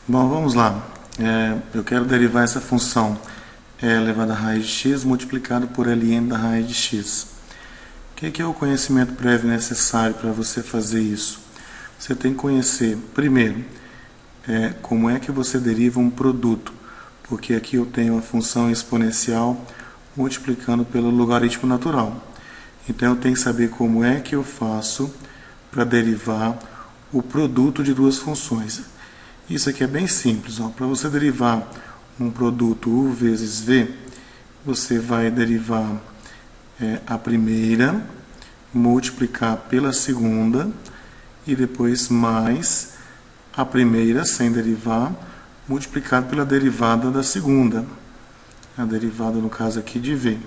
Bom, vamos lá. Eu quero derivar essa função e elevado à raiz de x multiplicado por ln da raiz de x. O que é o conhecimento prévio necessário para você fazer isso? Você tem que conhecer, primeiro, como é que você deriva um produto, porque aqui eu tenho a função exponencial multiplicando pelo logaritmo natural. Então eu tenho que saber como é que eu faço para derivar o produto de duas funções. Isso aqui é bem simples. Para você derivar um produto u vezes v, você vai derivar a primeira, multiplicar pela segunda e depois mais a primeira sem derivar, multiplicado pela derivada da segunda. A derivada, no caso aqui, de v.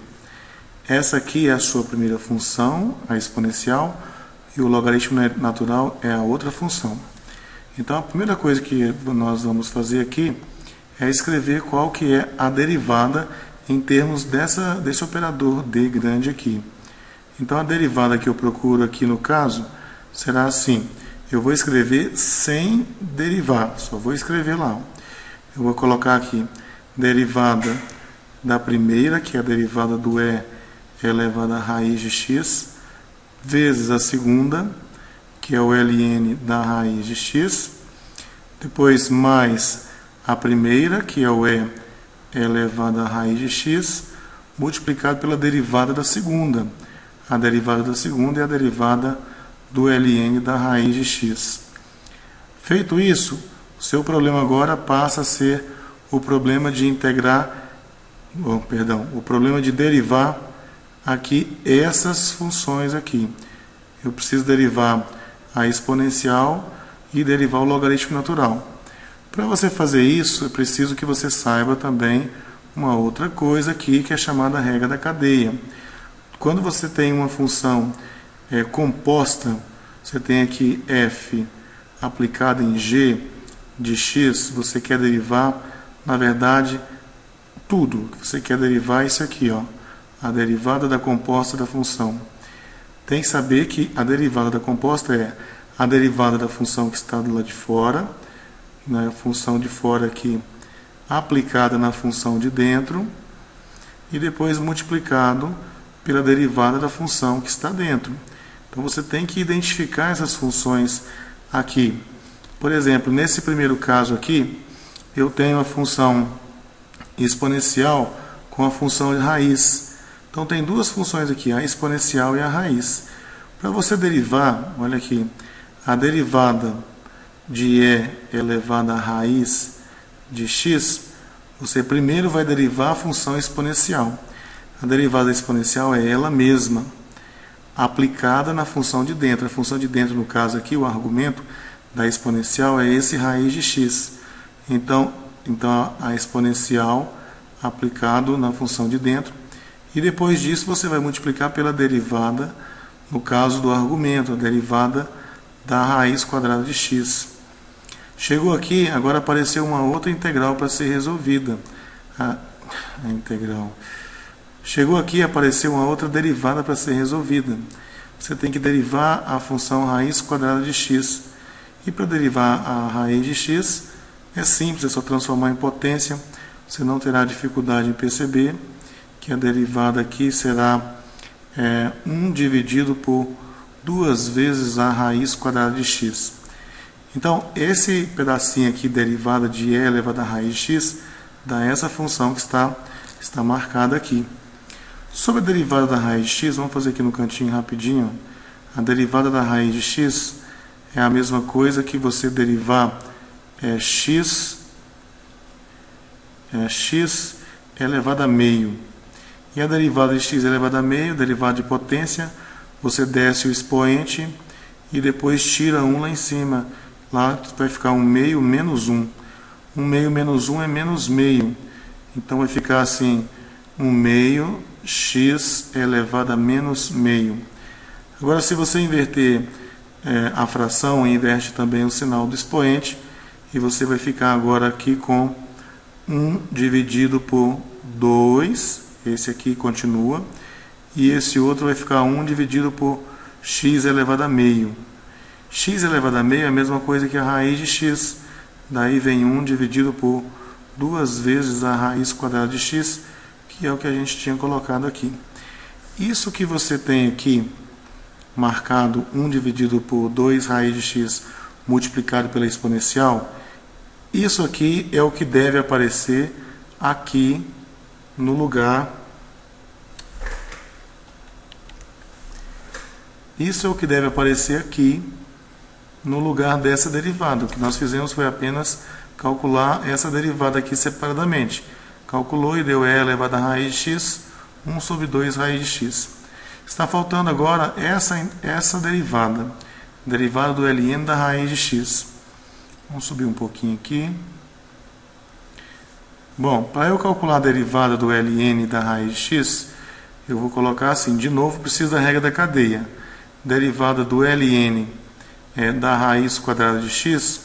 Essa aqui é a sua primeira função, a exponencial, e o logaritmo natural é a outra função. Então, a primeira coisa que nós vamos fazer aqui é escrever qual que é a derivada em termos desse operador d grande aqui. Então, a derivada que eu procuro aqui no caso será assim. Eu vou escrever sem derivar, só vou escrever lá. Eu vou colocar aqui derivada da primeira, que é a derivada do e elevado à raiz de x, vezes a segunda, que é o ln da raiz de x, depois mais a primeira, que é o e elevado à raiz de x, multiplicado pela derivada da segunda. A derivada da segunda é a derivada do ln da raiz de x. Feito isso, o seu problema agora passa a ser o problema de o problema de derivar aqui essas funções aqui. Eu preciso derivar a exponencial e derivar o logaritmo natural. Para você fazer isso, é preciso que você saiba também uma outra coisa aqui, que é chamada regra da cadeia. Quando você tem uma função composta, você tem aqui f aplicado em g de x, você quer derivar, na verdade, tudo. Você quer derivar isso aqui, a derivada da composta da função. Tem que saber que a derivada da composta é a derivada da função que está do lado de fora, a função de fora aqui aplicada na função de dentro, e depois multiplicado pela derivada da função que está dentro. Então você tem que identificar essas funções aqui. Por exemplo, nesse primeiro caso aqui, eu tenho a função exponencial com a função de raiz. Então tem duas funções aqui, a exponencial e a raiz. Para você derivar, olha aqui, a derivada de e elevado à raiz de x, você primeiro vai derivar a função exponencial. A derivada exponencial é ela mesma, aplicada na função de dentro. A função de dentro, no caso aqui, o argumento da exponencial é esse raiz de x. Então a exponencial aplicado na função de dentro. E depois disso você vai multiplicar pela derivada, no caso do argumento, a derivada da raiz quadrada de x. Chegou aqui, agora apareceu uma outra integral para ser resolvida. A integral. Chegou aqui, apareceu uma outra derivada para ser resolvida. Você tem que derivar a função raiz quadrada de x. E para derivar a raiz de x, é simples, é só transformar em potência. Você não terá dificuldade em perceber que a derivada aqui será 1 dividido por 2 vezes a raiz quadrada de x. Então, esse pedacinho aqui, derivada de e elevado à raiz de x, dá essa função que está marcada aqui. Sobre a derivada da raiz de x, vamos fazer aqui no cantinho rapidinho. A derivada da raiz de x é a mesma coisa que você derivar x elevado a meio. E a derivada de x elevado a meio, derivada de potência, você desce o expoente e depois tira 1 lá em cima. Lá vai ficar 1 meio menos 1. 1 meio menos 1 é menos meio. Então vai ficar assim, 1 meio x elevado a menos meio. Agora, se você inverter a fração, inverte também o sinal do expoente, e você vai ficar agora aqui com 1 dividido por 2, esse aqui continua, e esse outro vai ficar 1 dividido por x elevado a meio. X elevado a meio é a mesma coisa que a raiz de x. daí vem 1 dividido por 2 vezes a raiz quadrada de x, que é o que a gente tinha colocado aqui. Isso que você tem aqui, marcado 1 dividido por 2 raiz de x multiplicado pela exponencial, isso aqui é o que deve aparecer aqui no lugar. Isso é o que deve aparecer aqui no lugar dessa derivada. O que nós fizemos foi apenas calcular essa derivada aqui separadamente. Calculou e deu e elevado a raiz de x, 1 sobre 2 raiz de x. Está faltando agora essa derivada. Derivada do ln da raiz de x. Vamos subir um pouquinho aqui. Bom, para eu calcular a derivada do ln da raiz de x, eu vou colocar assim, de novo, preciso da regra da cadeia. Derivada do ln da raiz quadrada de x,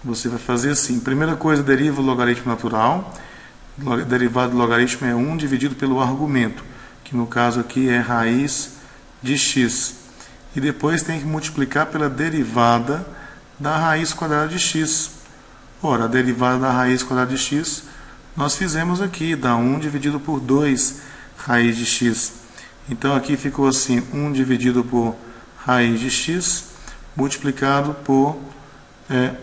você vai fazer assim. Primeira coisa, deriva o logaritmo natural. Derivada do logaritmo é 1 dividido pelo argumento, que no caso aqui é raiz de x. E depois tem que multiplicar pela derivada da raiz quadrada de x. Ora, a derivada da raiz quadrada de x, nós fizemos aqui, dá 1 dividido por 2 raiz de x. Então aqui ficou assim, 1 dividido por raiz de x, multiplicado por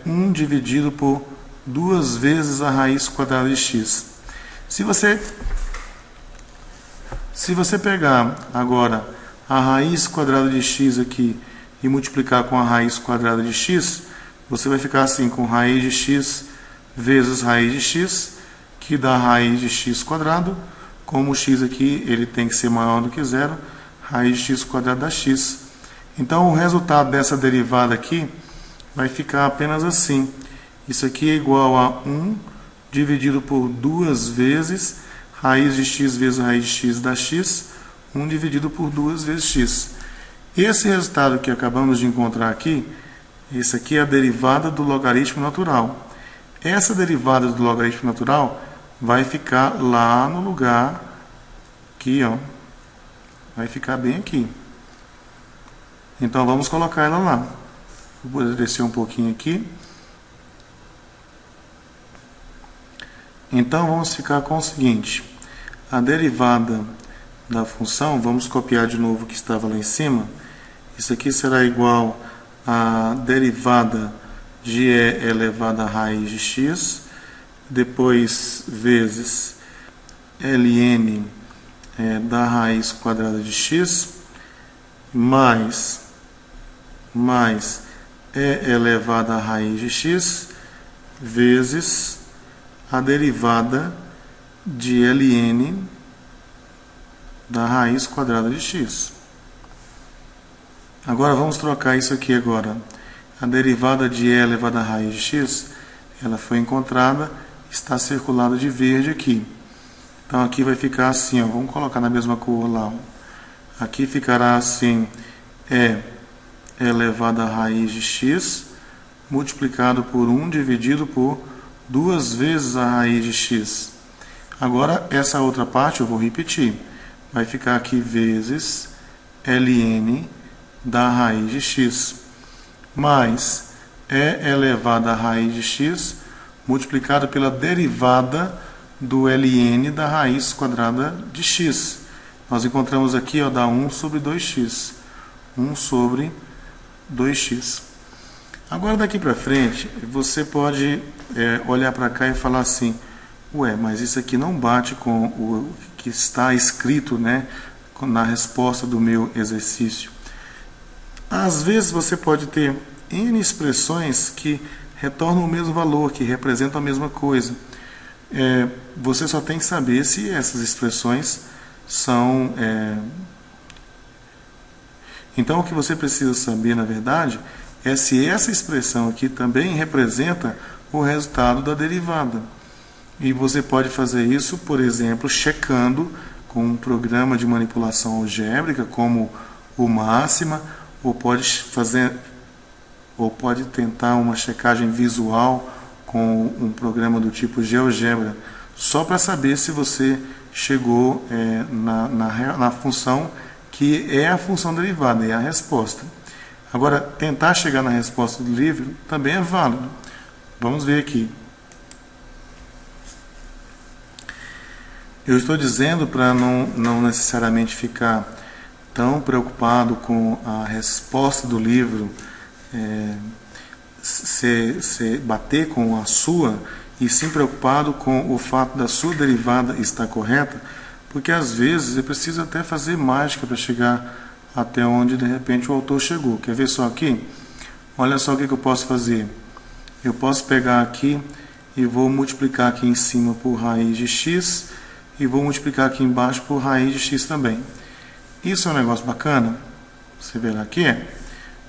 1 dividido por 2 vezes a raiz quadrada de x. Se você pegar agora a raiz quadrada de x aqui e multiplicar com a raiz quadrada de x, você vai ficar assim, com raiz de x vezes raiz de x, que dá raiz de x quadrado. Como o x aqui ele tem que ser maior do que zero, raiz de x quadrado dá x. Então o resultado dessa derivada aqui vai ficar apenas assim. Isso aqui é igual a 1 dividido por 2 vezes raiz de x vezes raiz de x dá x, 1 dividido por 2 vezes x. Esse resultado que acabamos de encontrar aqui, esse aqui é a derivada do logaritmo natural. Essa derivada do logaritmo natural vai ficar lá no lugar aqui, ó. Vai ficar bem aqui. Então vamos colocar ela lá. Vou descer um pouquinho aqui. Então vamos ficar com o seguinte: a derivada da função, vamos copiar de novo o que estava lá em cima. Isso aqui será igual a derivada de e elevado a raiz de x, depois vezes ln da raiz quadrada de x, mais e elevado a raiz de x, vezes a derivada de ln da raiz quadrada de x. Agora vamos trocar isso aqui agora. A derivada de e elevado a raiz de x, ela foi encontrada, está circulada de verde aqui. Então aqui vai ficar assim, ó, vamos colocar na mesma cor lá. Ó. Aqui ficará assim, e elevado a raiz de x, multiplicado por 1 dividido por 2 vezes a raiz de x. Agora essa outra parte eu vou repetir. Vai ficar aqui vezes ln da raiz de x, mais e elevado a raiz de x, multiplicado pela derivada do ln da raiz quadrada de x. Nós encontramos aqui, ó, dá 1 sobre 2x. 1 sobre 2x. Agora daqui para frente, você pode olhar para cá e falar assim: ué, mas isso aqui não bate com o que está escrito, né, na resposta do meu exercício. Às vezes você pode ter N expressões que retornam o mesmo valor, que representam a mesma coisa. Você só tem que saber se essas expressões são... Então o que você precisa saber, na verdade, é se essa expressão aqui também representa o resultado da derivada. E você pode fazer isso, por exemplo, checando com um programa de manipulação algébrica, como o Máxima, ou pode tentar uma checagem visual com um programa do tipo GeoGebra, só para saber se você chegou na função que é a função derivada, é a resposta. Agora, tentar chegar na resposta do livro também é válido. Vamos ver aqui. Eu estou dizendo para não necessariamente ficar tão preocupado com a resposta do livro, se bater com a sua, e sim preocupado com o fato da sua derivada estar correta, porque às vezes eu preciso até fazer mágica para chegar até onde de repente o autor chegou. Quer ver só aqui? Olha só o que eu posso fazer. Eu posso pegar aqui e vou multiplicar aqui em cima por raiz de x, e vou multiplicar aqui embaixo por raiz de x também. Isso é um negócio bacana? Você verá aqui.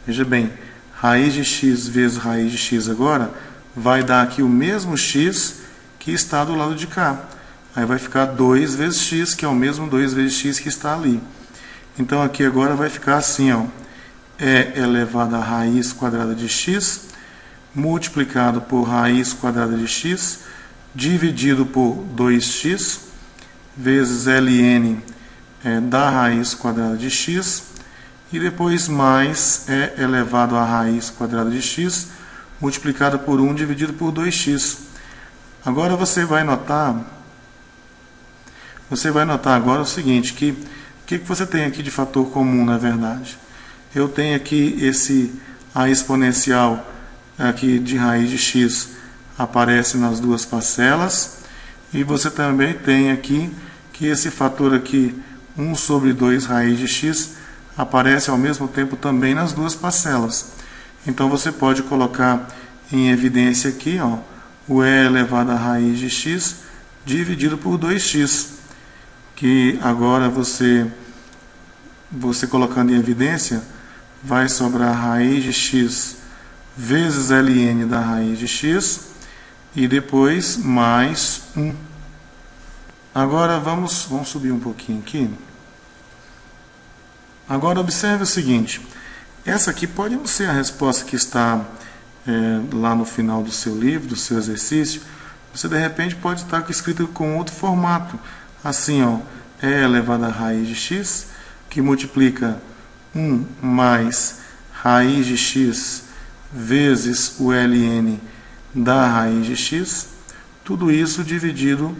Veja bem, raiz de x vezes raiz de x agora vai dar aqui o mesmo x que está do lado de cá. Aí vai ficar 2 vezes x, que é o mesmo 2 vezes x que está ali. Então aqui agora vai ficar assim, ó, e elevado a raiz quadrada de x, multiplicado por raiz quadrada de x, dividido por 2x, vezes ln da raiz quadrada de x, e depois mais e elevado a raiz quadrada de x, multiplicado por 1 dividido por 2x. Agora você vai notar agora o seguinte, que o que você tem aqui de fator comum, na verdade? Eu tenho aqui a exponencial aqui de raiz de x aparece nas duas parcelas, e você também tem aqui que esse fator aqui, 1 sobre 2 raiz de x, aparece ao mesmo tempo também nas duas parcelas. Então você pode colocar em evidência aqui, ó, o e elevado a raiz de x dividido por 2x, que agora você colocando em evidência, vai sobrar raiz de x vezes ln da raiz de x, e depois mais 1. Agora vamos subir um pouquinho aqui. Agora observe o seguinte, essa aqui pode não ser a resposta que está lá no final do seu livro, do seu exercício. Você de repente pode estar escrito com outro formato, assim, ó, e elevado a raiz de x, que multiplica 1 mais raiz de x vezes o ln da raiz de x, tudo isso dividido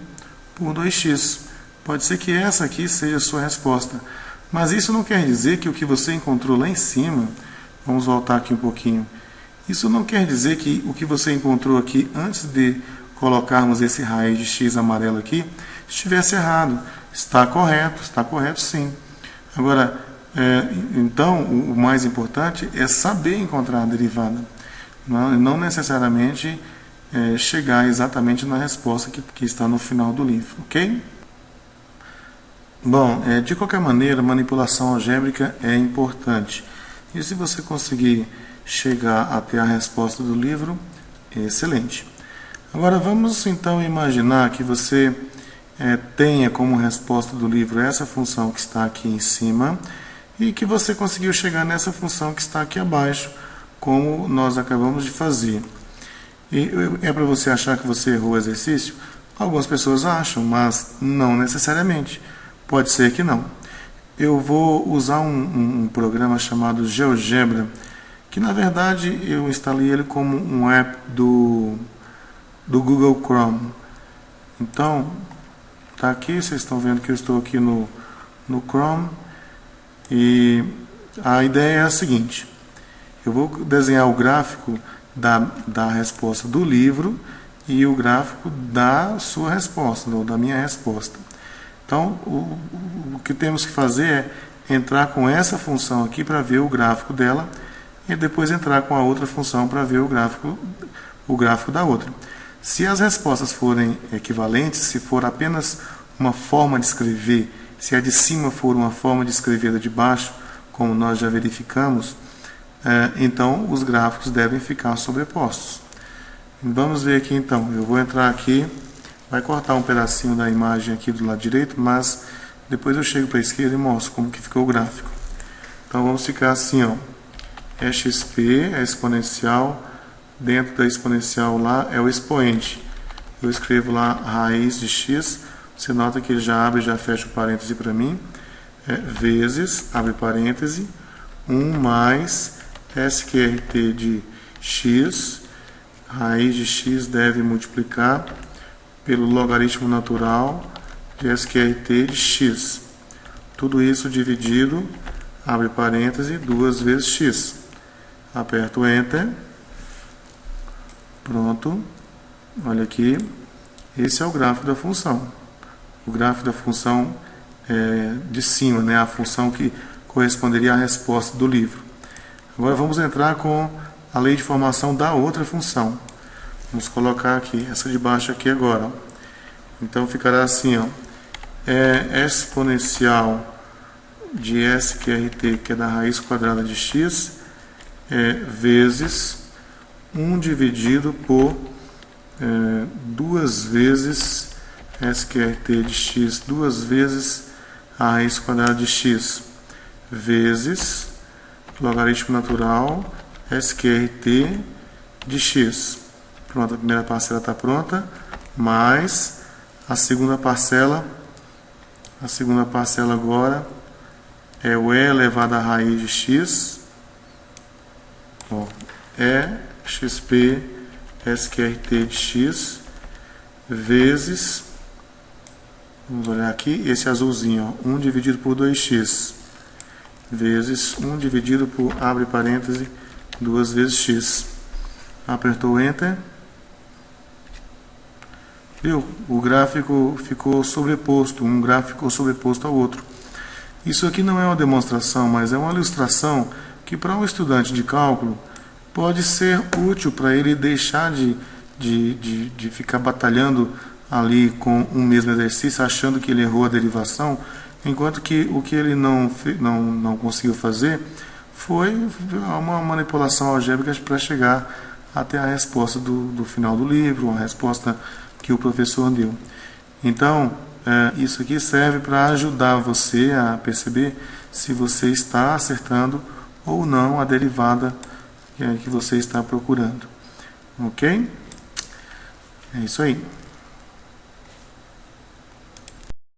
por 2x. Pode ser que essa aqui seja a sua resposta. Mas isso não quer dizer que o que você encontrou lá em cima, vamos voltar aqui um pouquinho, isso não quer dizer que o que você encontrou aqui antes de colocarmos esse raiz de x amarelo aqui, estivesse errado. Está correto sim. Agora, então, o mais importante é saber encontrar a derivada, não necessariamente chegar exatamente na resposta que está no final do livro, ok? Bom, de qualquer maneira, manipulação algébrica é importante. E se você conseguir chegar até a resposta do livro, é excelente. Agora vamos então imaginar que você tenha como resposta do livro essa função que está aqui em cima e que você conseguiu chegar nessa função que está aqui abaixo, como nós acabamos de fazer. E é para você achar que você errou o exercício? Algumas pessoas acham, mas não necessariamente. Pode ser que não. Eu vou usar um programa chamado GeoGebra, que na verdade eu instalei ele como um app do Google Chrome. Então, tá aqui, vocês estão vendo que eu estou aqui no Chrome, e a ideia é a seguinte: eu vou desenhar o gráfico da resposta do livro e o gráfico da sua resposta, ou da minha resposta. Então, o que temos que fazer é entrar com essa função aqui para ver o gráfico dela, e depois entrar com a outra função para ver o gráfico da outra. Se as respostas forem equivalentes, se for apenas uma forma de escrever, se a de cima for uma forma de escrever da de baixo, como nós já verificamos, então os gráficos devem ficar sobrepostos. Vamos ver aqui então. Eu vou entrar aqui, vai cortar um pedacinho da imagem aqui do lado direito, mas depois eu chego para a esquerda e mostro como que ficou o gráfico. Então vamos ficar assim, ó. XP é exponencial, dentro da exponencial lá é o expoente. Eu escrevo lá raiz de x, você nota que ele já abre e já fecha o parêntese para mim, vezes, abre parêntese, 1 mais SQRT de x, raiz de x deve multiplicar pelo logaritmo natural de SQRT de x. Tudo isso dividido, abre parêntese, 2 vezes x. Aperto Enter. Pronto. Olha aqui. Esse é o gráfico da função. O gráfico da função de cima, né? A função que corresponderia à resposta do livro. Agora vamos entrar com a lei de formação da outra função. Vamos colocar aqui, essa de baixo aqui agora. Então ficará assim, ó. Exponencial de SQRT, que é da raiz quadrada de x, vezes 1 dividido por 2 vezes SQRT de x, 2 vezes a raiz quadrada de x, vezes logaritmo natural SQRT de x. Pronto, a primeira parcela está pronta, mais a segunda parcela. A segunda parcela agora é o e elevado à raiz de x, xp SQRT de x, vezes, vamos olhar aqui, esse azulzinho, ó, 1 dividido por 2x, vezes 1 dividido por, abre parêntese, 2 vezes x. Apertou Enter. Viu? O gráfico ficou sobreposto, um gráfico ficou sobreposto ao outro. Isso aqui não é uma demonstração, mas é uma ilustração que para um estudante de cálculo pode ser útil para ele deixar de ficar batalhando ali com o mesmo exercício, achando que ele errou a derivação, enquanto que o que ele não conseguiu fazer foi uma manipulação algébrica para chegar até a resposta do final do livro, a resposta que o professor deu. Então, isso aqui serve para ajudar você a perceber se você está acertando ou não a derivada que você está procurando. Ok? É isso aí.